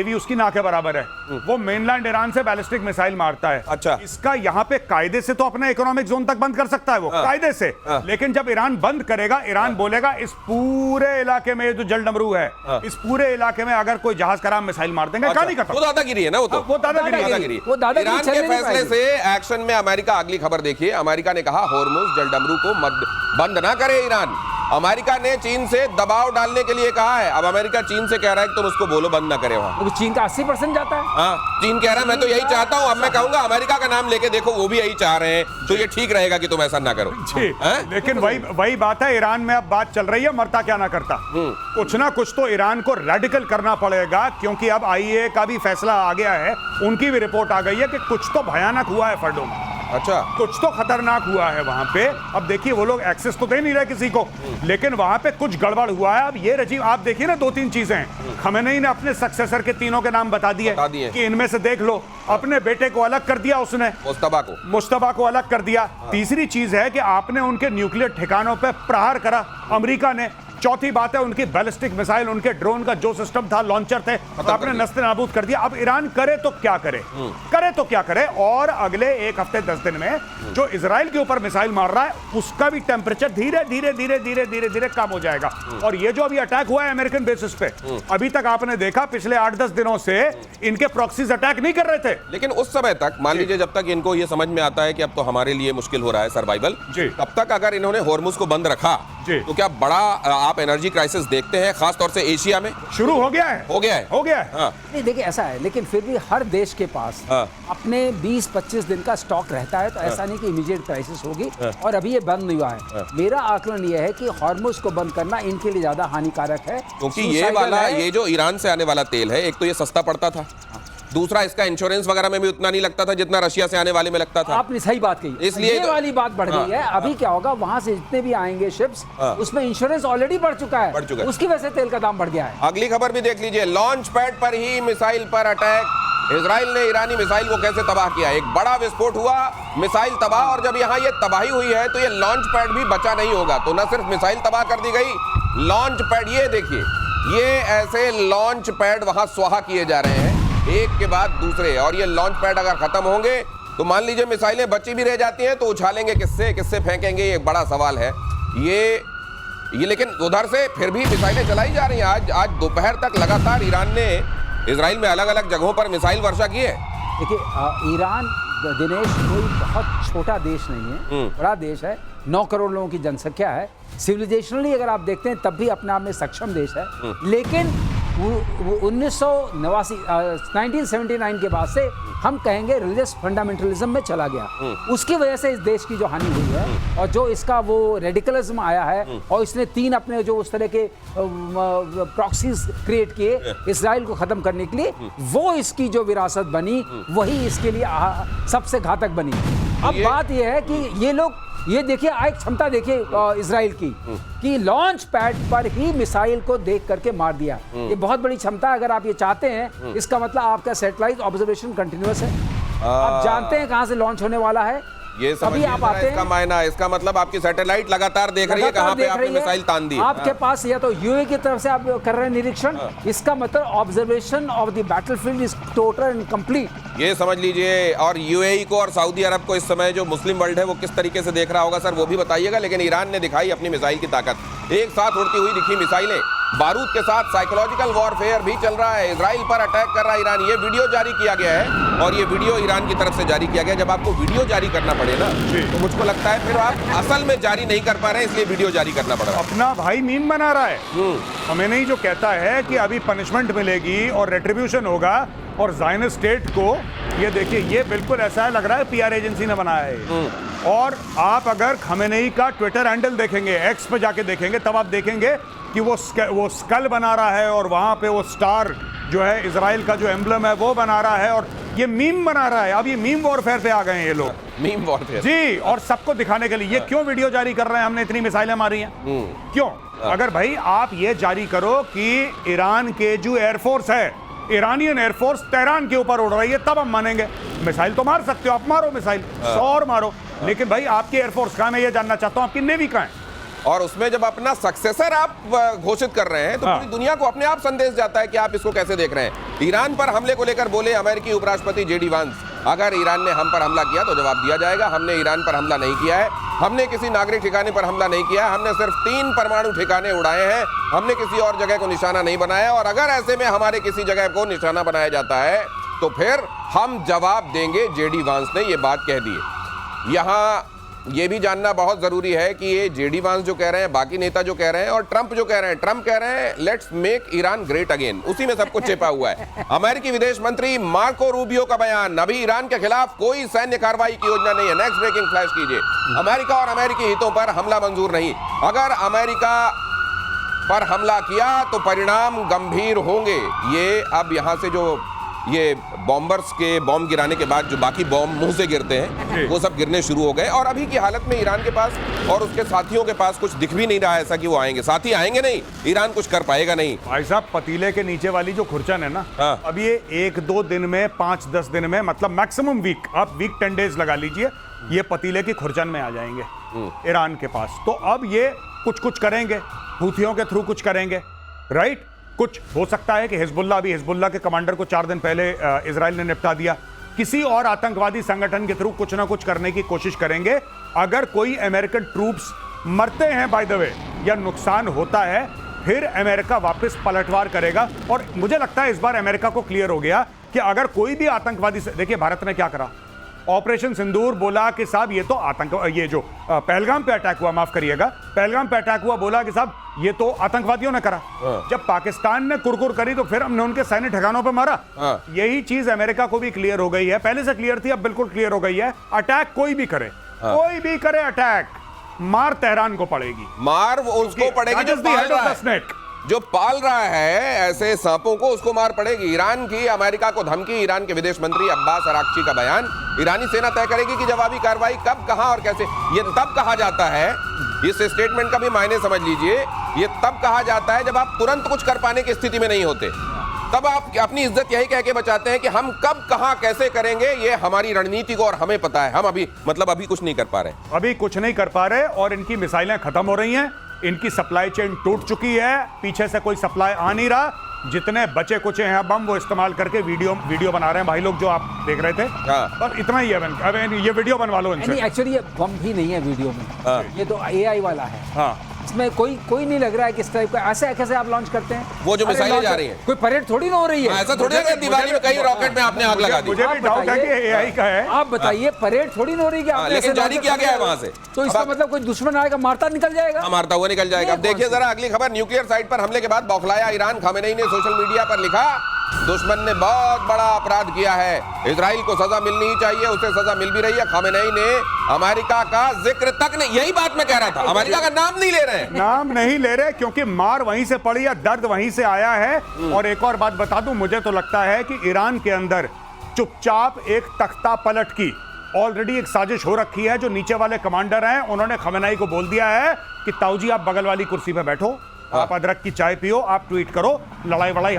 Navy उसकी ना के बराबर है। वो मेनलैंड ईरान से बैलिस्टिक मिसाइल मारता है। अच्छा। इसका यहाँ पे कायदे से तो अपना इकोनॉमिक जोन तक बंद कर सकता है वो, कायदे से। लेकिन जब ईरान बंद करेगा, ईरान बोलेगा इस पूरे इलाके में जो जल डमरू है, इस पूरे इलाके में अगर कोई जहाज कराम मिसाइल मार देंगे, कहानी खत्म। वो दादागिरी है ना, वो तो वो दादागिरी। ईरान के फैसले से एक्शन में अमेरिका, अगली खबर देखिए, अमेरिका ने कहा होर्मुज जल डमरू को बंद ना करे ईरान। अमेरिका ने चीन से दबाव डालने के लिए कहा है। अब अमेरिका चीन से कह रहा है कि तुम उसको बोलो बंद ना करे वहां। चीन का 80% जाता है। हाँ, चीन कह रहा है मैं तो यही चाहता हूं। अब मैं कहूंगा अमेरिका का नाम लेके देखो, वो भी यही चाह रहे हैं, तो ये ठीक रहेगा कि तुम ऐसा ना करो। लेकिन वही बात है, ईरान में अब बात चल रही है, मरता क्या ना करता। कुछ ना कुछ तो ईरान को रेडिकल करना पड़ेगा, क्योंकि अब आईएए का भी फैसला आ गया है, उनकी भी रिपोर्ट आ गई है कि कुछ तो भयानक हुआ है फर्डो में। अच्छा, कुछ तो खतरनाक हुआ है वहां पे। अब देखिए, वो लोग एक्सेस तो दे नहीं रहे किसी को, लेकिन वहां पे कुछ गड़बड़ हुआ है। अब ये रजीम, आप देखिए ना, 2-3 चीजें खमेनेई ने अपने सक्सेसर के तीनों के नाम बता दिए कि इनमें से देख लो। अपने बेटे को अलग कर दिया उसने, मुस्तफा को अलग कर दिया। तीसरी चीज है कि आपने उनके न्यूक्लियर ठिकानों पे प्रहार करा, अमेरिका ने। चौथी बात है, उनकी बैलिस्टिक मिसाइल, उनके ड्रोन का जो सिस्टम था, लॉन्चर थे, आपने नस्ते नाबूद कर दिया। अब ईरान करे तो क्या करे, करे तो क्या करे। और अगले 1 हफ्ते 10 दिन में जो इजराइल के ऊपर मिसाइल मार रहा है, उसका भी टेम्परेचर धीरे धीरे धीरे धीरे धीरे धीरे कम हो जाएगा। और ये जो अभी अटैक हुआ है अमेरिकन बेसिस पे, अभी तक आपने देखा पिछले 8-10 दिनों से इनके प्रॉक्सीज अटैक नहीं कर रहे थे। लेकिन उस समय तक, मान लीजिए, जब तक इनको ये समझ में आता है कि अब तो हमारे लिए मुश्किल हो रहा है सर्वाइवल, तब तक अगर इन्होंने होर्मुज को बंद रखा, तो क्या बड़ा आप एनर्जी क्राइसिस देखते हैं, खास तौर से एशिया में? शुरू हो गया है, हो गया है। हाँ। नहीं, देखिए ऐसा है, लेकिन फिर भी हर देश के पास अपने 20-25 दिन का स्टॉक रहता है, तो ऐसा नहीं कि इमीडिएट क्राइसिस होगी। और अभी ये बंद नहीं हुआ है। मेरा आकलन ये है कि हॉर्मुज को बंद करना इनके लिए ज्यादा हानिकारक है, क्योंकि ये जो ईरान से आने वाला तेल है, एक तो ये सस्ता पड़ता था, दूसरा इसका इंश्योरेंस वगैरह में भी उतना नहीं लगता था जितना रशिया से आने वाले में लगता था। आपने सही बात कही, इसलिए ये वाली बात बढ़ गई है। अभी क्या होगा, वहां से जितने भी आएंगे शिप्स, उसमें इंश्योरेंस ऑलरेडी बढ़ चुका है, उसकी वजह से तेल का दाम बढ़ गया है। अगली खबर भी देख लीजिए, लॉन्च पैड पर ही मिसाइल पर अटैक। इजराइल ने ईरानी मिसाइल को कैसे तबाह किया। एक बड़ा विस्फोट हुआ, मिसाइल तबाह। और जब यहाँ ये तबाही हुई है, तो ये लॉन्च पैड भी बचा नहीं होगा। तो न सिर्फ मिसाइल तबाह कर दी गई, लॉन्च पैड, ये देखिए, ये ऐसे लॉन्च पैड वहां स्वाहा किए जा रहे हैं, एक के बाद दूसरे। और ये लॉन्च पैड अगर खत्म होंगे, तो मान लीजिए मिसाइलें बची भी रह जाती हैं, तो उछालेंगे किससे फेंकेंगे, ये एक बड़ा सवाल है। ये लेकिन उधर से फिर भी मिसाइलें चलाई जा रही हैं। आज दोपहर तक लगातार ईरान ने इजराइल में अलग अलग जगहों पर मिसाइल वर्षा की है। देखिए, ईरान दिनेश कोई बहुत छोटा देश नहीं है, बड़ा देश है, 9 करोड़ लोगों की जनसंख्या है। सिविलाइजेशनली अगर आप देखते हैं, तब भी अपने आप में सक्षम देश है। लेकिन 1979 के बाद से हम कहेंगे रिलीजियस फंडामेंटलिज्म में चला गया। उसकी वजह से इस देश की जो हानि हुई है, और जो इसका वो रेडिकलिज्म आया है, और इसने 3 अपने जो उस तरह के प्रॉक्सीज क्रिएट किए इजराइल को खत्म करने के लिए, वो इसकी जो विरासत बनी, वही इसके लिए सबसे घातक बनी। अब बात यह है कि ये लोग, ये देखिए, एक क्षमता देखिए इजराइल की, कि लॉन्च पैड पर ही मिसाइल को देख करके मार दिया। ये बहुत बड़ी क्षमता। अगर आप ये चाहते हैं, इसका मतलब आपका सैटेलाइट ऑब्जर्वेशन कंटिन्यूअस है, आप जानते हैं कहां से लॉन्च होने वाला है। ये अभी आप आते हैं, इसका मायना, इसका मतलब आपकी सैटेलाइट लगातार देख रही है कहां पे आपने मिसाइल तान दी। आपके पास या तो यूए की तरफ से आप कर रहे हैं निरीक्षण, इसका मतलब observation of the battlefield is total and complete. ये समझ लीजिए। और यूएई को और सऊदी अरब को इस समय जो मुस्लिम वर्ल्ड है, वो किस तरीके से देख रहा होगा सर, वो भी बताइएगा। लेकिन ईरान ने दिखाई अपनी मिसाइल की ताकत, एक साथ उड़ती हुई दिखी मिसाइलें, बारूद के साथ साइकोलॉजिकल वॉरफेयर भी चल रहा है। इजराइल पर अटैक कर रहा है ईरान। ये वीडियो जारी किया गया है, और ये वीडियो ईरान की तरफ से जारी किया गया। जब आपको वीडियो जारी करना पड़े ना, तो मुझको लगता है फिर आप असल में जारी नहीं कर पा रहे हैं, इसलिए वीडियो जारी करना पड़ रहा है। अपना भाई मीम बना रहा है। हमें नहीं, जो कहता है कि अभी पनिशमेंट मिलेगी और रेट्रिब्यूशन होगा, और ज़ायनिस्ट स्टेट को, ये देखिए, ये बिल्कुल ऐसा है, लग रहा है पीआर एजेंसी ने बनाया है। और आप अगर खमेनेई का ट्विटर हैंडल देखेंगे, एक्स पे जाके देखेंगे, तब आप देखेंगे कि वो स्कल बना रहा है, और वहां पे वो स्टार जो है इजराइल का जो एम्ब्लम है वो बना रहा है, और ये मीम बना रहा है। अब ये मीम वॉरफेयर पे आ गए हैं ये लोग, मीम वॉरफेयर जी। और सबको दिखाने के लिए ये क्यों वीडियो जारी कर रहे हैं, हमने इतनी मिसाइलें मारी हैं, क्यों? अगर भाई आप ये जारी करो कि ईरान के जो एयरफोर्स है, ईरानियन एयरफोर्स तेहरान के ऊपर उड़ रही है, तब हम मानेंगे। मिसाइल तो मार सकते हो आप, मारो मिसाइल, 100 और मारो, लेकिन भाई आपकी एयरफोर्स कहां है, मैं ये जानना चाहता हूं, आपकी नेवी कहां है? और उसमें जब अपना सक्सेसर आप घोषित कर रहे हैं तो पूरी दुनिया को अपने आप संदेश जाता है कि आप इसको कैसे देख रहे हैं। ईरान पर हमले को लेकर बोले अमेरिकी उपराष्ट्रपति जेडी वांस, अगर ईरान ने हम पर हमला किया तो जवाब दिया जाएगा। हमने ईरान पर हमला नहीं किया है, हमने किसी नागरिक ठिकाने पर हमला नहीं किया है, हमने सिर्फ 3 परमाणु ठिकाने उड़ाए हैं, हमने किसी और जगह को निशाना नहीं बनाया। और अगर ऐसे में हमारे किसी जगह को निशाना बनाया जाता है तो फिर हम जवाब देंगे। जेडी वांस ने ये बात कह दी है। यहाँ ये भी जानना बहुत जरूरी है कि ये जेडी वांस जो कह रहे हैं, बाकी नेता जो कह रहे हैं और ट्रंप जो कह रहे हैं, ट्रंप कह रहे हैं let's make Iran great again, उसी में सब कुछ छिपा हुआ है। अमेरिकी विदेश मंत्री मार्को रूबियो का बयान, अभी ईरान के खिलाफ कोई सैन्य कार्रवाई की योजना नहीं है। नेक्स्ट ब्रेकिंग फ्लैश कीजिए। अमेरिका और अमेरिकी हितों पर हमला मंजूर नहीं, अगर अमेरिका पर हमला किया तो परिणाम गंभीर होंगे। ये अब यहां से जो ये बॉम्बर्स के बॉम्ब गिराने के बाद जो बाकी बॉम्ब मुंह से गिरते हैं वो सब गिरने शुरू हो गए और अभी की हालत में ईरान के पास और उसके साथियों के पास कुछ दिख भी नहीं रहा है ऐसा कि वो आएंगे। साथी आएंगे नहीं, ईरान कुछ कर पाएगा नहीं। भाई साहब, पतीले के नीचे वाली जो खुरचन है ना, हाँ। अब ये 1-2 दिन में, 5-10 दिन में, मतलब मैक्सिमम वीक, आप वीक 10 डेज लगा लीजिए, ये पतीले की खुरचन में आ जाएंगे ईरान के पास। तो अब ये कुछ करेंगे, हूथियों के थ्रू कुछ करेंगे, राइट। कुछ हो सकता है कि हिजबुल्लाह के कमांडर को 4 दिन पहले इजराइल ने निपटा दिया। किसी और आतंकवादी संगठन के थ्रू कुछ ना कुछ करने की कोशिश करेंगे। अगर कोई अमेरिकन ट्रूप्स मरते हैं बाय द वे या नुकसान होता है, फिर अमेरिका वापस पलटवार करेगा। और मुझे लगता है इस बार अमेरिका को क्लियर हो गया कि अगर कोई भी आतंकवादी, देखिए भारत ने क्या करा, ऑपरेशन सिंदूर, बोला कि साहब ये तो ये जो पहलगाम पे अटैक हुआ, माफ करिएगा, पहलगाम पे अटैक हुआ, बोला कि साहब ये तो आतंकवादियों ने करा। जब पाकिस्तान ने कुरकुर करी तो फिर हमने उनके सैन्य ठिकानों पे मारा। यही चीज अमेरिका को भी क्लियर हो गई है, पहले से क्लियर थी, अब बिल्कुल क्लियर हो गई है। अटैक कोई भी करे, कोई भी करे अटैक, मार तेहरान को पड़ेगी, मार उसको पड़ेगी जो पाल रहा है ऐसे सांपों को, उसको मार पड़ेगी। ईरान की अमेरिका को धमकी, ईरान के विदेश मंत्री अब्बास अराक्ची का बयान, ईरानी सेना तय करेगी कि जवाबी कार्रवाई कब, कहां और कैसे। ये तब कहा जाता है, इस स्टेटमेंट का भी मायने समझ लीजिए, ये तब कहा जाता है जब आप तुरंत कुछ कर पाने की स्थिति में नहीं होते, तब आप अपनी इज्जत यही कह के बचाते हैं कि हम कब, कहां, कैसे करेंगे, ये हमारी रणनीति को और हमें पता है। हम अभी कुछ नहीं कर पा रहे, अभी कुछ नहीं कर पा रहे और इनकी मिसाइलें खत्म हो रही हैं, इनकी सप्लाई चेन टूट चुकी है, पीछे से कोई सप्लाई आ नहीं रहा। जितने बचे कुचे हैं बम वो इस्तेमाल करके वीडियो बना रहे हैं भाई लोग, जो आप देख रहे थे। और इतना ही है, अब ये वीडियो बनवा लो इनसे। एक्चुअली ये बम भी नहीं है वीडियो में, ये तो AI वाला है। हाँ, इसमें कोई नहीं लग रहा है किस टाइप का, ऐसे कैसे आप लॉन्च करते हैं? वो जो मिसाइलें जा रही हैं, कोई परेड थोड़ी ना हो रही है। ऐसा थोड़ी है दिवाली में कहीं रॉकेट में आपने आग लगा दी। मुझे भी डाउट है कि AI का है। आप बताइए, परेड थोड़ी ना हो रही है, लेकिन जारी किया गया है वहां से, तो इसका मतलब कोई दुश्मन आएगा मारता निकल जाएगा, मारता हुआ निकल जाएगा। अब देखिए जरा अगली खबर, न्यूक्लियर साइट पर हमले के बाद बौखलाया ईरान, खामेनेई ने सोशल मीडिया पर लिखा, दुश्मन ने बहुत बड़ा अपराध किया है, इजराइल को सजा मिलनी ही चाहिए, उसे सजा मिल भी रही है। खामेनेई ने अमेरिका का जिक्र तक नहीं, यही बात मैं कह रहा था, अमेरिका का नाम नहीं ले रहे, नाम नहीं ले रहे, क्योंकि मार वहीं से पड़ी है, दर्द वहीं से आया है। और एक और बात बता दूं, मुझे तो लगता है कि ईरान के अंदर चुपचाप एक तख्ता पलट की ऑलरेडी एक साजिश हो रखी है। जो नीचे वाले कमांडर हैं उन्होंने खामेनेई को बोल दिया है कि ताऊजी आप बगल वाली कुर्सी पे बैठो, आप अदरक की चाय पियो, आप ट्वीट करो, लड़ाई वड़ाई